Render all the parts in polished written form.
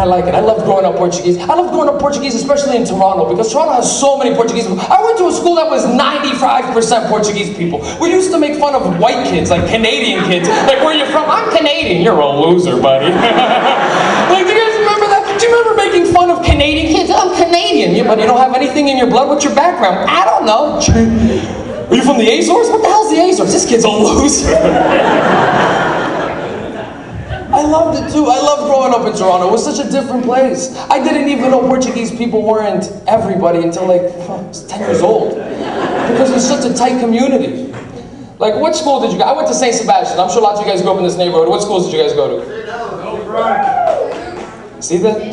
like it. I loved growing up Portuguese. I loved growing up Portuguese, especially in Toronto, because Toronto has so many Portuguese people. I went to a school that was 95% Portuguese people. We used to make fun of white kids, like Canadian kids. Like, where are you from? I'm Canadian. You're a loser, buddy. Like, do you guys remember that? Do you remember making fun of Canadian kids? I'm Canadian. But you don't have anything in your blood? What's your background? I don't know. Are you from the Azores? What the hell's the Azores? This kid's a loser. I loved it too. I loved growing up in Toronto. It was such a different place. I didn't even know Portuguese people weren't everybody until like I was 10 years old. Because it's such a tight community. Like, what school did you go? I went to St. Sebastian. I'm sure lots of you guys grew up in this neighborhood. What schools did you guys go to? See that?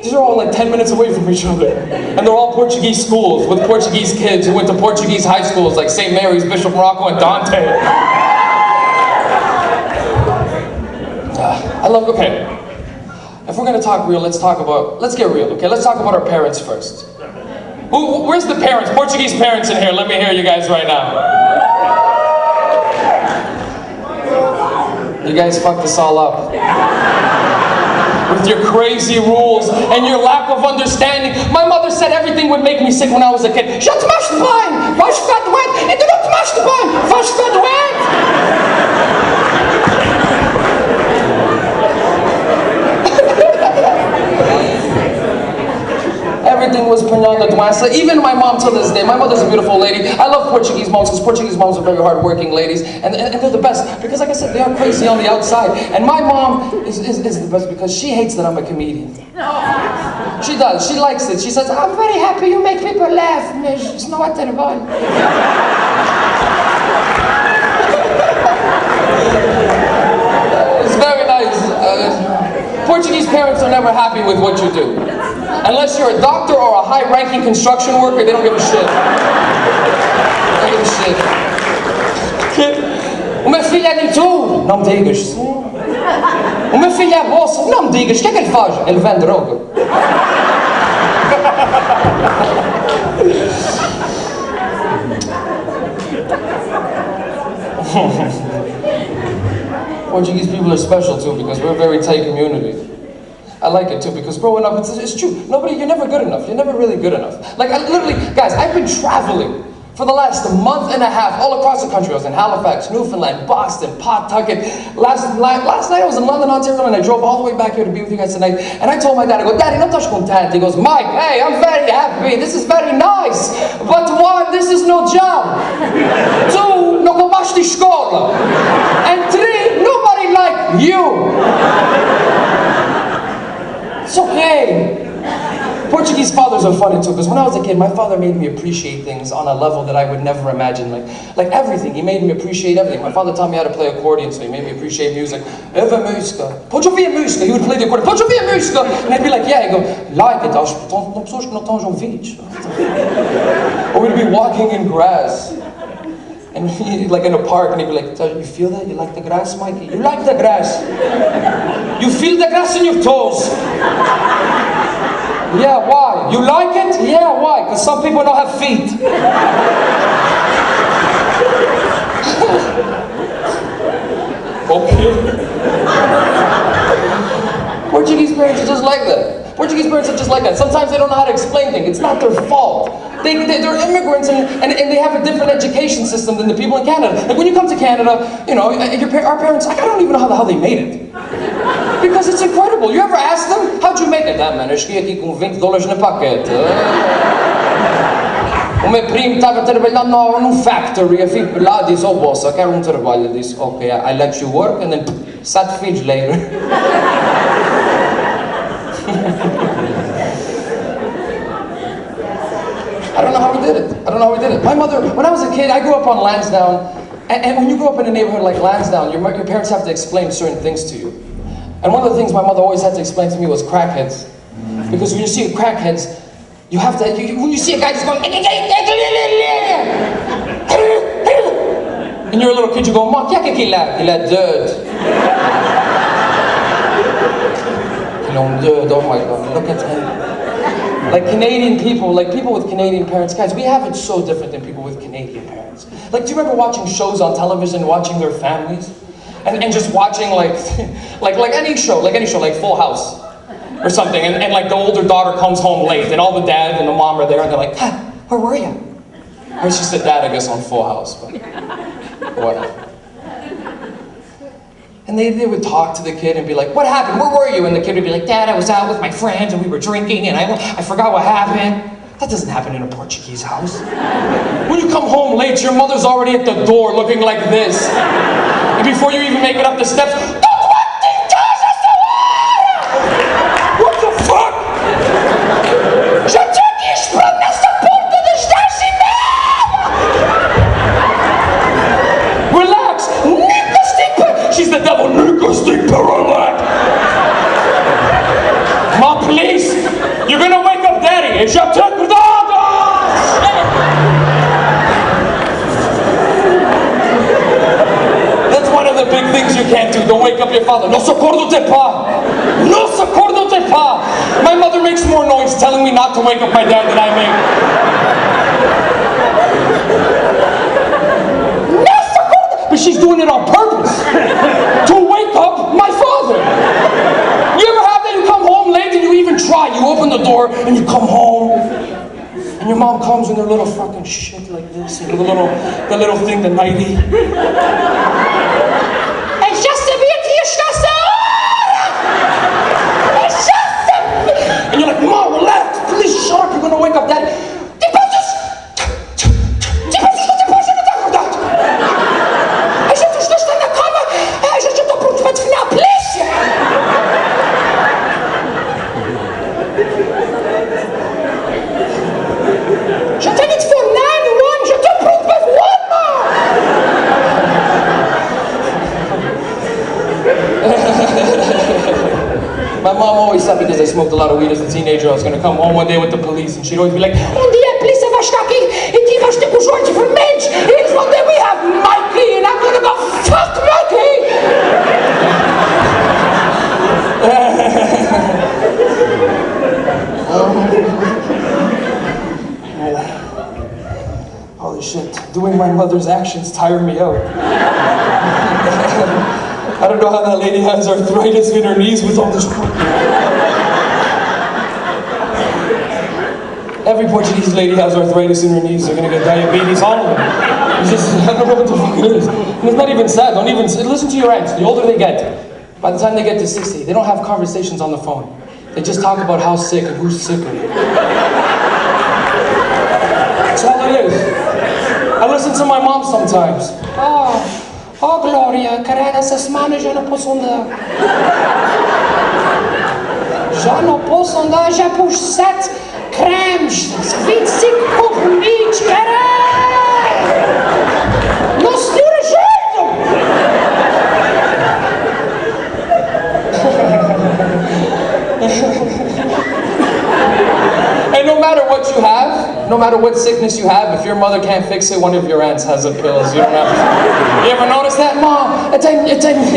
These are all like 10 minutes away from each other. And they're all Portuguese schools with Portuguese kids who went to Portuguese high schools like St. Mary's, Bishop Morocco, and Dante. Okay. If we're gonna talk real, let's get real, okay? Let's talk about our parents first. Where's the parents? Portuguese parents in here. Let me hear you guys right now. You guys fucked this all up. With your crazy rules and your lack of understanding. My mother said everything would make me sick when I was a kid. Já tomaste banho? Vais ficar doente? E tu não tomaste banho? Vais ficar doente? Everything was panhada doença. Even my mom to this day. My mother's a beautiful lady. I love Portuguese moms because Portuguese moms are very hard-working ladies. And they're the best. Because like I said, they are crazy on the outside. And my mom is the best because she hates that I'm a comedian. She does. She likes it. She says, I'm very happy you make people laugh. It's not what they're about. It's very nice. Portuguese parents are never happy with what you do. Unless you're a doctor or a high-ranking construction worker, they don't give a shit. They don't give a shit. O meu filho é de tudo. Não me digas. O meu filho é bolsa. Não me digas. O que é que ele faz? Ele vende droga. Portuguese people are special too because we're a very tight community. I like it too because growing up, it's true. You're never good enough. You're never really good enough. Like, guys, I've been traveling for the last month and a half all across the country. I was in Halifax, Newfoundland, Boston, Pawtucket. Last night I was in London, Ontario, and I drove all the way back here to be with you guys tonight. And I told my dad, I go, Daddy, não estás contente? He goes, Mike, hey, I'm very happy. This is very nice. But one, this is no job. Two, não acabaste de escola. And three, nobody like you. It's okay. Portuguese fathers are funny too, because when I was a kid, my father made me appreciate things on a level that I would never imagine. Like everything, he made me appreciate everything. My father taught me how to play accordion, so he made me appreciate music. Eva música. Pode ouvir a música. He would play the accordion. Pode ouvir a música. And I'd be like, yeah. He'd go, like it. São pessoas que não estão ouvindo. Or we'd be walking in grass. And like in a park, and he'd be like, you feel that? You like the grass, Mikey? You like the grass. You feel the grass in your toes. Yeah, why? You like it? Yeah, why? Because some people don't have feet. Okay. Portuguese parents are just like that. Portuguese parents are just like that. Sometimes they don't know how to explain things. It's not their fault. They're immigrants and they have a different education system than the people in Canada. Like when you come to Canada, you know, our parents, I don't even know how the hell they made it. Because it's incredible. You ever ask them, how'd you make it? Ah, man, eu cheguei aqui com $20 na paquete. O meu primo estava trabalhando num factory. Eu fui lá e disse, oh boss, eu quero trabalho. Ele disse, okay, I let you work. And then 7 filhos later. I don't know how we did it. My mother, when I was a kid, I grew up on Lansdowne. And when you grow up in a neighborhood like Lansdowne, your parents have to explain certain things to you. And one of the things my mother always had to explain to me was crackheads. Because when you see crackheads, you have to, when you see a guy just going, and you're a little kid, you go, Mom, que é aquilo lá? Il a dirt. Oh my God, look at him. Like Canadian people, like people with Canadian parents, guys, we have it so different than people with Canadian parents. Like, do you remember watching shows on television, watching their families? And just watching like any show, like Full House. or something, and like the older daughter comes home late, and all the dad and the mom are there, and they're like, where were you? Or she said dad, I guess, on Full House, but whatever. And they would talk to the kid and be like, what happened? Where were you? And the kid would be like, Dad, I was out with my friends and we were drinking and I forgot what happened. That doesn't happen in a Portuguese house. When you come home late, your mother's already at the door looking like this. And before you even make it up the steps, what the fuck? Relax. She's the devil. Mom, please. You're gonna wake up Daddy. That's one of the big things you can't do. Don't wake up your father. No socorro-te pa. No socorro-te pa. My mother makes more noise telling me not to wake up my dad than I make. No socorro. But she's doing it on purpose. To wake up my father. You ever have that? You come home late and you even try. You open the door and you come home. And your mom comes in their little fucking shit like this. And the little thing, the nightie. It's just a bit, and you're like, Mom, relax. Please shut up. You're going to wake up Daddy. My mom always thought because I smoked a lot of weed as a teenager, I was going to come home one day with the police, and she'd always be like, dia a polícia vai estar aqui e ti vais ter com os olhos vermelhos, e eles vão dizer, we have Mikey, and I'm going to go, fuck Mikey! Holy shit, doing my mother's actions tire me out. I don't know how that lady has arthritis in her knees with all this crap. Every Portuguese lady has arthritis in her knees. They're gonna get diabetes, all of them. It's just, I don't know what the fuck it is. And it's not even sad. Don't even listen to your aunts. The older they get, by the time they get to 60, they don't have conversations on the phone. They just talk about how sick and who's sicker. That's all it is. I listen to my mom sometimes. Oh, Glória, caralho, essa semana já não posso andar. Já não posso andar, já pus 7 cremes, 25 comprimidos, caralho! Não se dura jeito! And no matter what you have, no matter what sickness you have, if your mother can't fix it, one of your aunts has the pills. You don't have to. You ever notice that? Mom, eu tenho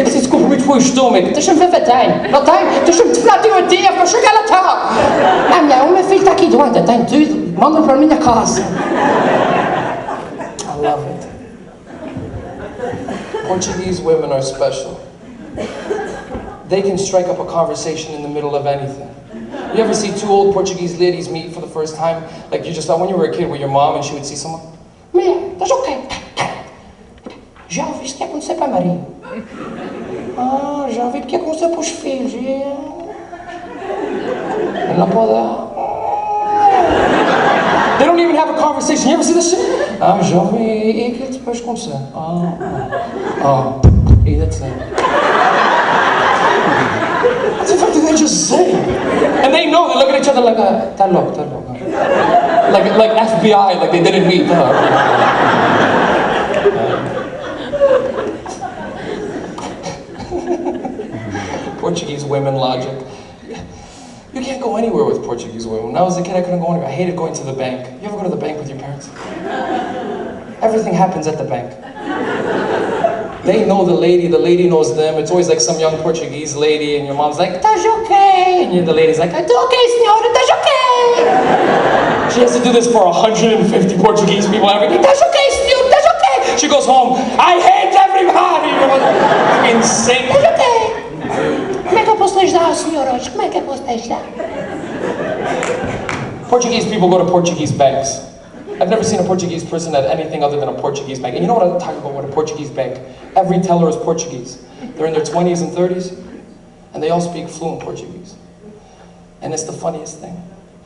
preciso comprimir o estômago. Deixa-me ver se tem. Não tem? Deixa-me te falar teu dia para chegar lá tá. O meu filho está aqui doente, tem tudo. Manda para a minha casa. I love it. Portuguese women are special. They can strike up a conversation in the middle of anything. You ever see two old Portuguese ladies meet for the first time? Like you just thought when you were a kid with your mom and she would see someone. Mia, estás ok? Já ouviste o que aconteceu para a Maria? Já ouvi o que aconteceu para os filhos. Ela pode... They don't even have a conversation. You ever see this shit? Já ouvi. E o que depois aconteceu? E that's it. What the fuck did they just say? And they know, they look at each other like, tá louco. Like FBI, like they didn't meet. Portuguese women logic. You can't go anywhere with Portuguese women. When I was a kid, I couldn't go anywhere. I hated going to the bank. You ever go to the bank with your parents? Everything happens at the bank. They know the lady knows them. It's always like some young Portuguese lady, and your mom's like, "Estás okay?" And the lady's like, "Estou okay, senhora, estás okay?" She has to do this for 150 Portuguese people every day. "Estás okay, senhor, estás okay?" She goes home, "I hate everybody." Insane. "Estás okay? Como é que eu posso posso ajudar o senhor hoje? Como é que eu posso te ajudar? Portuguese people go to Portuguese banks. I've never seen a Portuguese person at anything other than a Portuguese bank. And you know what I'm talking about with a Portuguese bank? Every teller is Portuguese. They're in their 20s and 30s, and they all speak fluent Portuguese. And it's the funniest thing.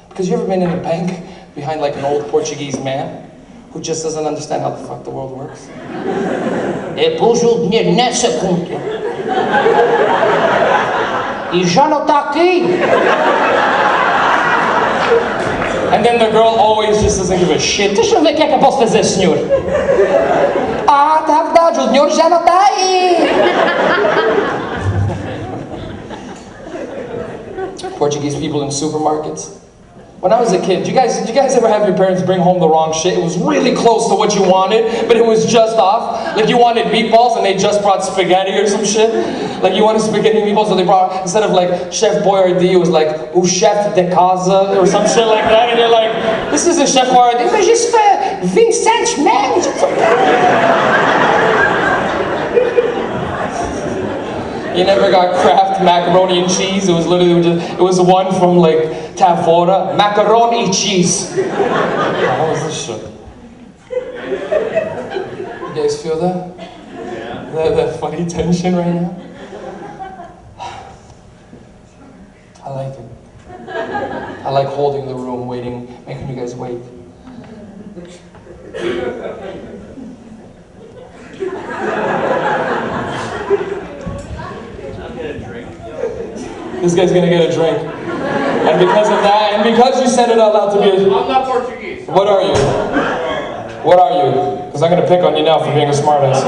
Because you ever been in a bank behind like an old Portuguese man who just doesn't understand how the fuck the world works? Pôs o dinheiro nessa conta. E já não está aqui. And then the girl always just doesn't give a shit. Deixa eu ver o que é que eu posso fazer, senhor. Ah, tá verdade, o dinheiro já não está aí. Portuguese people in supermarkets. When I was a kid, did you guys ever have your parents bring home the wrong shit? It was really close to what you wanted, but it was just off. Like you wanted meatballs and they just brought spaghetti or some shit. Like you wanted spaghetti and meatballs, so they brought, instead of like Chef Boyardee, it was like o chef de casa or some shit like that. And you're like, this isn't Chef Boyardee. Mas isso foi 20 cents, man. You never got Kraft macaroni and cheese. It was literally just, it was one from like Tavora, macaroni and cheese. What was this shit? You guys feel that? Yeah. That funny tension right now? I like it. I like holding the room, waiting, making you guys wait. This guy's gonna get a drink. And because of that, and because you said it out loud to me, I'm not Portuguese. What are you? What are you? Because I'm gonna pick on you now for being a smartass.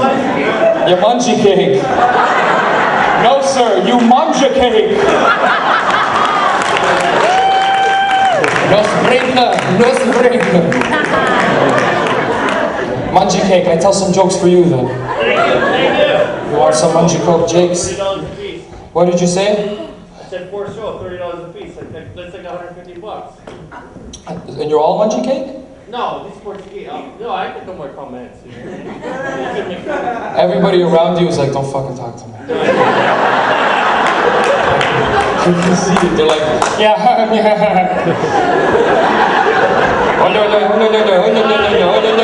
You munchie cake. No sir, you munja cake. No spreadna, no spreadna. Munchie cake, I tell some jokes for you then. You want some munchie coke, Jakes? $30 a piece. What did you say? I said for sure, $30 a piece. That's like $150. And you're all munchie cake? No, this is Portuguese. No, I get no more comments. Everybody around you is like, don't fucking talk to me. You can see it. They're like, yeah, yeah. Oh, no, no, no, no, no, no, no, no, no, no, no.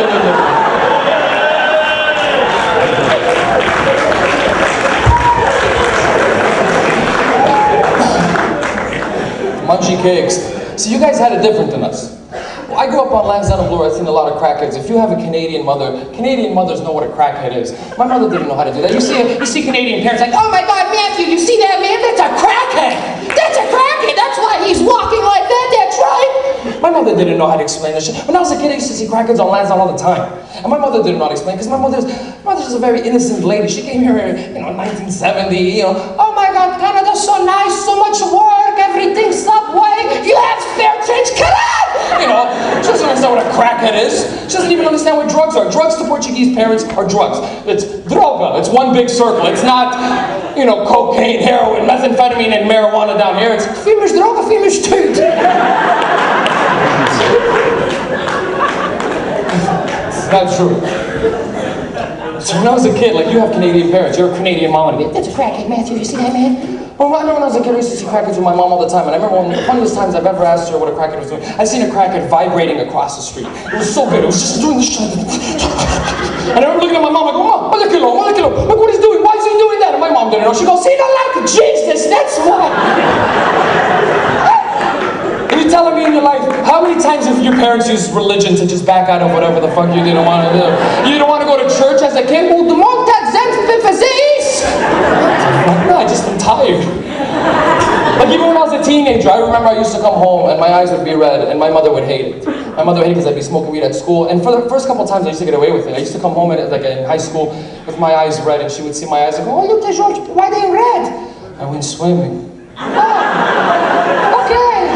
Munchie cakes. So you guys had it different than us. Well, I grew up on Lansdowne Blue. I've seen a lot of crackheads. If you have a Canadian mothers know what a crackhead is. My mother didn't know how to do that. You see Canadian parents like, oh my God, Matthew, you see that man? That's a crackhead. That's a crackhead. That's why he's walking like that. That's right. My mother didn't know how to explain this shit. When I was a kid, I used to see crackheads on Lansdowne all the time. And my mother didn't know how to explain because my mother's a very innocent lady. She came here, in 1970, oh my God, Canada's so nice, so much work, everything subway, you have spare change, come on! She doesn't understand what a crackhead is. She doesn't even understand what drugs are. Drugs to Portuguese parents are drugs. It's droga. It's one big circle. It's not, cocaine, heroin, methamphetamine, and marijuana down here. It's filmes droga, filmes tudo. It's not true. So when I was a kid, like you have Canadian parents, you're a Canadian mom, and That's a crackhead, Matthew. You see that man? Well, I remember when I was a kid, I used to see crackheads with my mom all the time, and I remember one of the funniest times I've ever asked her what a crackhead was doing. I seen a crackhead vibrating across the street. It was so good. It was just doing this shit. And I remember looking at my mom, I go, Mom, moleculo, look what he's doing. Why is he doing that? And my mom didn't know. She goes, he don't like Jesus, that's why. And you're telling me in your life, how many times have your parents used religion to just back out of whatever the fuck you didn't want to do? You didn't want to go to church as a kid? Well, no, I just am tired. Like even when I was a teenager, I remember I used to come home and my eyes would be red and my mother would hate it. My mother would hate it because I'd be smoking weed at school. And for the first couple of times I used to get away with it. I used to come home in high school with my eyes red and she would see my eyes and go, oh, look, George, why are they red? I went swimming. Oh, okay.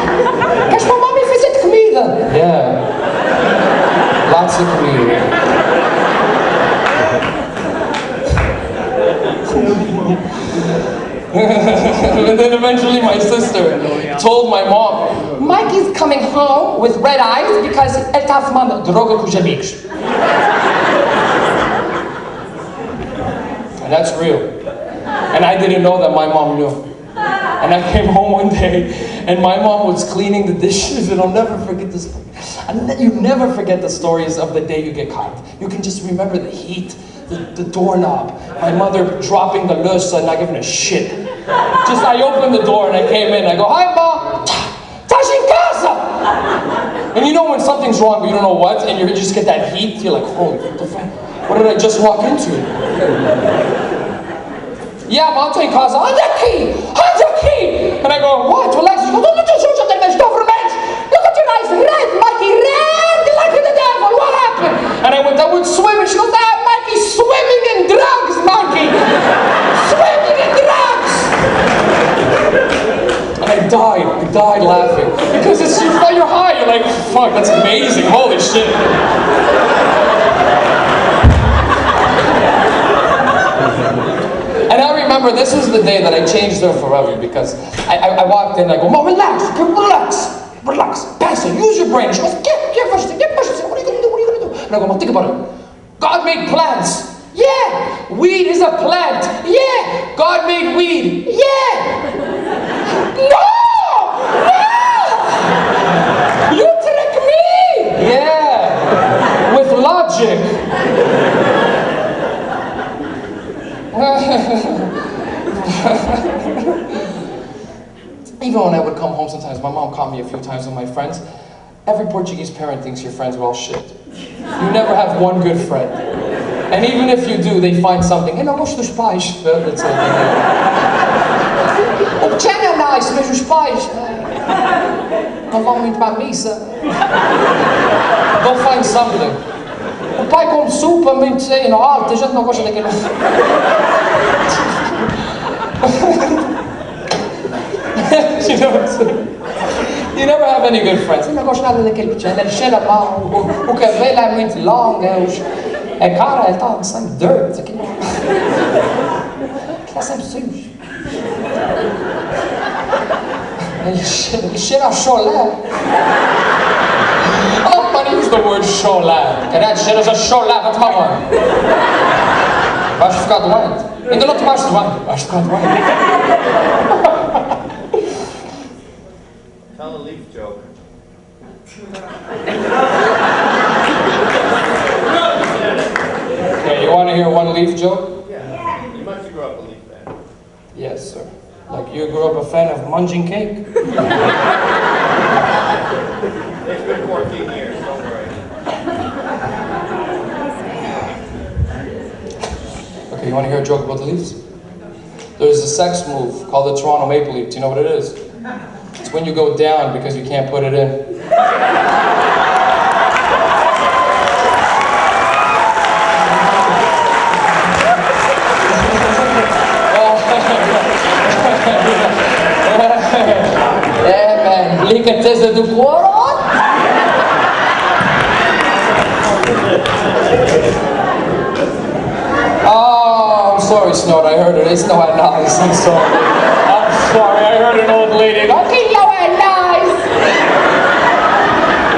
Queres tua mãe fazer de comida? Yeah. Lots of comida. And then eventually my sister told my mom, Mikey's coming home with red eyes because ele está fumando droga com os amigos. And that's real. And I didn't know that my mom knew. And I came home one day, and my mom was cleaning the dishes, and I'll never forget this. You never forget the stories of the day you get caught. You can just remember the heat, the doorknob, my mother dropping the lusa and not giving a shit. Just, I opened the door and I came in, I go, "Hi, Mom! Tash in casa!" And you know when something's wrong, but you don't know what, and you just get that heat, you're like, holy, what the fuck? What did I just walk into? "Yeah, Mom, I'm in casa. How's the key? How's the key?" And I go, "What? Relax." She goes, "Don't you shoot the government? Look at your eyes, red, Mikey, red, like the devil. What happened?" And I went swimming. She goes, "Ah, Mikey, swimming in drugs, Mikey. Swimming in drugs." And I died laughing. Because you're high, you're like, fuck, that's amazing, holy shit. And I remember this was the day that I changed her forever, because I walked in and I go, "Mom, relax, Pastor, use your brain." And she goes, get pastor. What are you gonna do? And I go, "Mom, think about it. God made plants. Yeah. Weed is a plant. Yeah. God made weed. Yeah. No! You trick me! Yeah. With logic." Even when I would come home sometimes, my mom caught me a few times with my friends. Every Portuguese parent thinks your friends are all shit. You never have one good friend. And even if you do, they find something. "Eu não gosto dos pais." That's it. "O pequeno é nice, mas os pais não vão muito para a missa." They'll find something. "O pai come sopa, muito sei, no alto, a gente não gosta daquele." You know what I'm saying? You never have any good friends. "Eu não gosto nada daquele pequeno, ele cheira mal, o cabelo é muito longo, a cara está sempre dirt, aquilo está sempre sujo. Ele cheira a cholé." Oh, but use the word cholé. Caralho, cheiras a cholé, vai tomar banho. Vais ficar doente. Ainda não tomaste banho, vais ficar doente. Tell a leaf joke. Okay, you want to hear one leaf joke? Yeah. You must have grew up a leaf fan. Yes, sir. Like you grew up a fan of munging cake? It's been 14 years, don't worry. Okay, you want to hear a joke about the Leafs? There's a sex move called the Toronto Maple Leaf. Do you know what it is? It's when you go down because you can't put it in. Delicateza do couro. Oh, I'm sorry, Snort. I heard it. It's no nice. I'm sorry. I'm sorry. I heard an old lady go, "Aquilo é nice."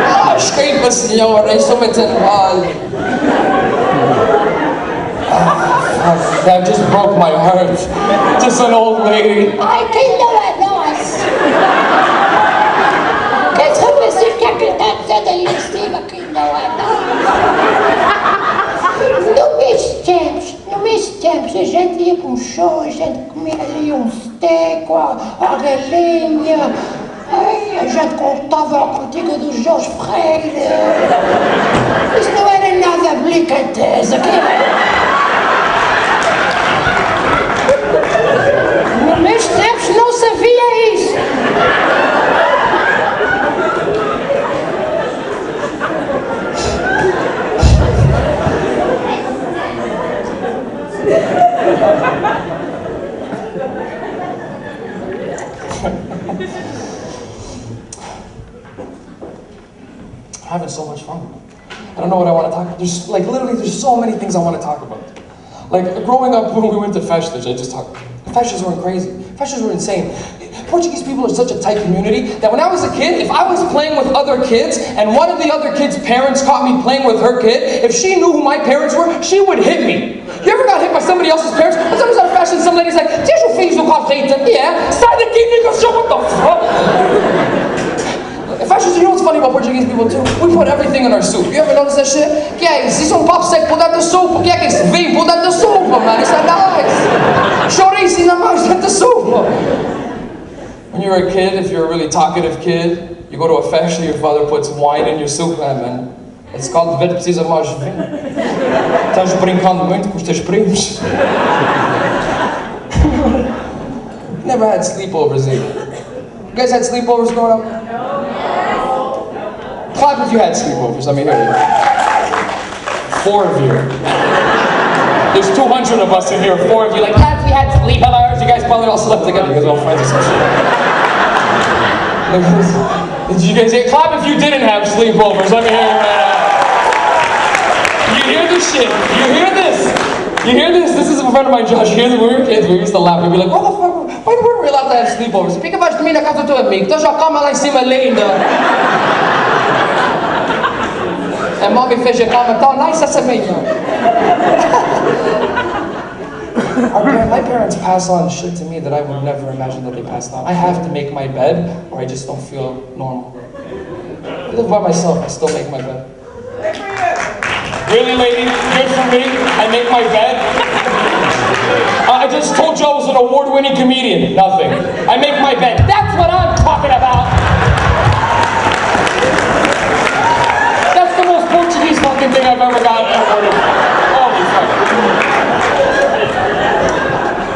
Oh, desculpa, senhora. Isso me tem mal. That just broke my heart. Just an old lady. Aquilo é nice. No meus tempos, a gente ia para um show, a gente comia ali um steak, a galinha, a gente contava a cantiga do Jorge Freire. Isso não era nada delicateza. No meus tempos não se via isso. I'm having so much fun. I don't know what I want to talk about. There's like literally there's so many things I want to talk about. Like growing up when we went to festas, festas were crazy. Festas were insane. Portuguese people are such a tight community that when I was a kid, if I was playing with other kids and one of the other kids' parents caught me playing with her kid, if she knew who my parents were, she would hit me. You ever got hit by somebody else's parents? I was at a confession, some lady's like, tens o filhos do RITA? Yeah. Sai daqui, nigga, show what the fuck? In fact, you know what's funny about Portuguese people too? We put everything in our soup. You ever notice that shit? Que é isso? Isso é papo seco, put that in the soup. O que é isso? Vem, put that in the soup, man. It's like nice. Chorizo na mão, get the soup. When you were a kid, if you're a really talkative kid, you go to a fashion, your father puts wine in your soup, man. It's called Pedro precisa mais vinho. Estás brincando muito com os teus primos. Never had sleepovers either. You guys had sleepovers growing up? Clap if you had sleepovers, let me hear you. 4 of you. There's 200 of us in here, 4 of you. Like, Clap, we had sleepovers. you guys probably all slept together, you guys are all friends or some shit. Did you guys say, clap if you didn't have sleepovers, let me hear you right now. You hear this shit, you hear this? You hear this? This is a friend of mine, Josh. You hear this? When we were kids, we used to laugh. We'd be like, what the fuck? Why were we allowed to have sleepovers? Por que vais dormir na casa do teu amigo? Então já cama lá em cima linda. A mami fez a cama tão nice essa minha. My parents pass on shit to me that I would never imagine that they passed on. I have to make my bed, or I just don't feel normal. I live by myself, I still make my bed. Really, lady? Good for me? I make my bed? I just told you I was an award-winning comedian. Nothing. I make my bed. That's what I'm talking about. That's the most Portuguese fucking thing I've ever gotten ever. Holy fuck.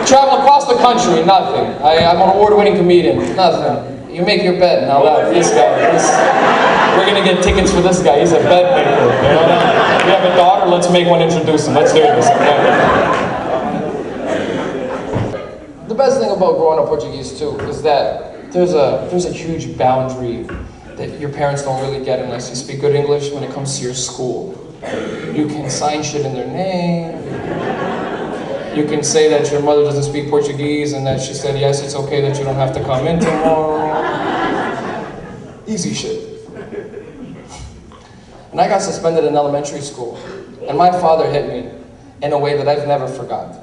Travel across the country, nothing. I'm an award-winning comedian, nothing. You make your bed, now that, this guy, we're gonna get tickets for this guy, he's a bed maker, you know? You have a daughter, let's make one, introduce him, let's hear this, okay? The best thing about growing up Portuguese too, is that there's a huge boundary that your parents don't really get unless you speak good English when it comes to your school. You can sign shit in their name, you can say that your mother doesn't speak Portuguese and that she said, yes, it's okay that you don't have to come in tomorrow. Easy shit. And I got suspended in elementary school, and my father hit me in a way that I've never forgot.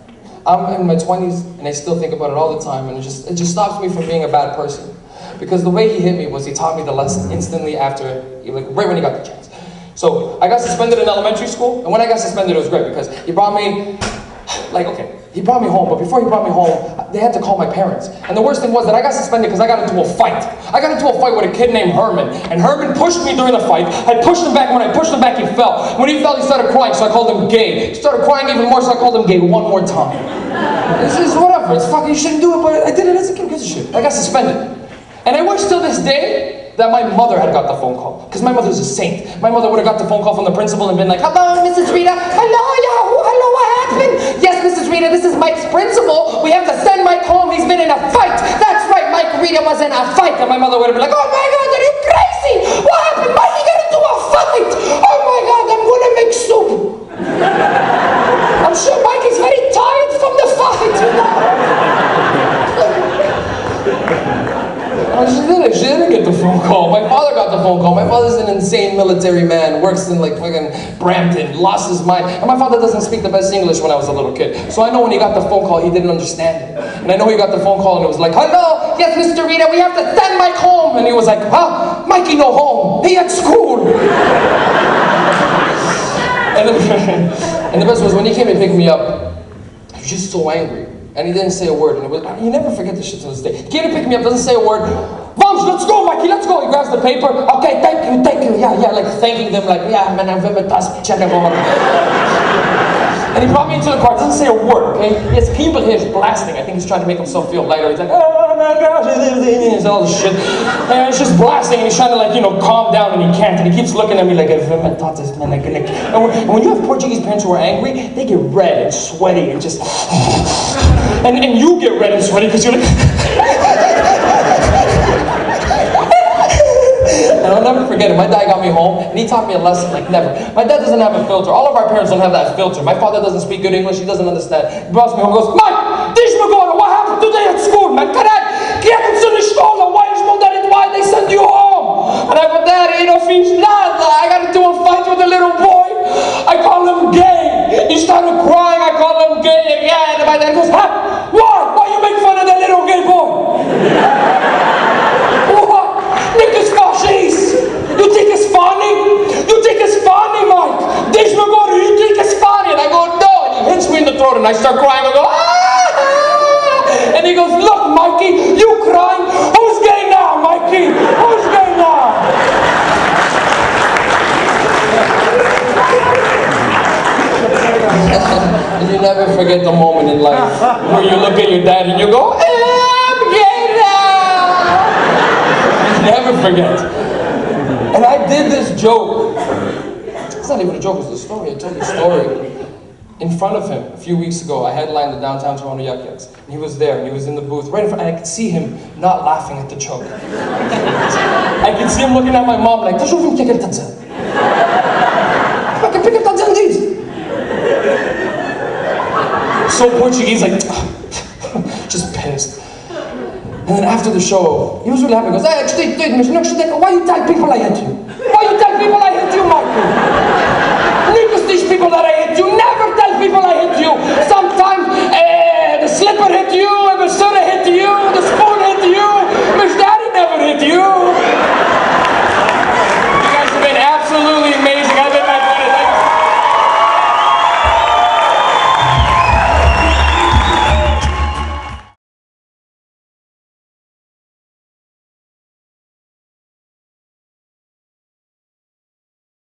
I'm in my 20s, and I still think about it all the time, and it just stops me from being a bad person. Because the way he hit me was he taught me the lesson instantly after, right when he got the chance. So I got suspended in elementary school, and when I got suspended it was great because he brought me, he brought me home, but before he brought me home, they had to call my parents. And the worst thing was that I got suspended because I got into a fight. I got into a fight with a kid named Herman, and Herman pushed me during the fight. I pushed him back, and when I pushed him back, he fell. When he fell, he started crying, so I called him gay. He started crying even more, so I called him gay one more time. This is whatever, it's fucking, you shouldn't do it, but I did it as a kid, who gives a shit. I got suspended. And I wish till this day that my mother had got the phone call, because my mother's a saint. My mother would have got the phone call from the principal and been like, hello, Mrs. Rita. Hello, Yahoo, hello, what happened? Yes, Mrs. Rita, this is Mike's principal. We have to send Mike home, he's been in a fight. That's right, Mike Rita was in a fight. And my mother would have been like, oh my God, are you crazy? What happened? Mikey got into a fight. Oh my God, I'm gonna make soup. I'm sure Mike is very tired from the fight. She didn't get the phone call. My father got the phone call. My father's an insane military man, works in like fucking Brampton, lost his mind. And my father doesn't speak the best English when I was a little kid. So I know when he got the phone call, he didn't understand it. And I know he got the phone call and it was like, hello, yes, Mr. Rita, we have to send Mike home. And he was like, huh? Mikey no home. He at school. And the best was when he came and picked me up, he was just so angry. And he didn't say a word, and it was, you never forget this shit to this day. He came to pick me up, doesn't say a word. Vamos, let's go, Mikey, let's go. He grabs the paper. Okay, thank you, yeah, like thanking them, like, yeah, man, I'm very check everyone. And he brought me into the car, doesn't say a word, okay? His people here is blasting. I think he's trying to make himself feel lighter. He's like, oh my gosh, and all this shit. And it's just blasting, and he's trying to, like, calm down, and he can't. And he keeps looking at me like, and when you have Portuguese parents who are angry, they get red and sweaty and just... And you get red and sweaty because you're like... And I'll never forget it. My dad got me home, and he taught me a lesson like never. My dad doesn't have a filter. All of our parents don't have that filter. My father doesn't speak good English. He doesn't understand. He brought me home and goes, Mike, diz-me agora, what happened today at school, man? Caralho, que aconteceu na escola? Why they send you home? And I go, Daddy, you don't fiz nada. I got into a fight with a little boy. I call him gay. He started crying. I call him gay again. And my dad goes, huh? I start crying. I go, ah! And he goes, look, Mikey, you crying? Who's gay now, Mikey? Who's gay now? And you never forget the moment in life where you look at your dad and you go, I'm gay now. You never forget. And I did this joke. It's not even a joke, it's a story. I told the story in front of him a few weeks ago. I headlined the downtown Toronto Yuck Yucks. And he was there, and he was in the booth right in front, and I could see him not laughing at the joke. I could see him looking at my mom like, "T'as ouviu o que ele tá dizendo? O que ele tá dizendo disso?" So Portuguese, like, just pissed. And then after the show, he was really happy. He goes, hey, why you tell people like that to you?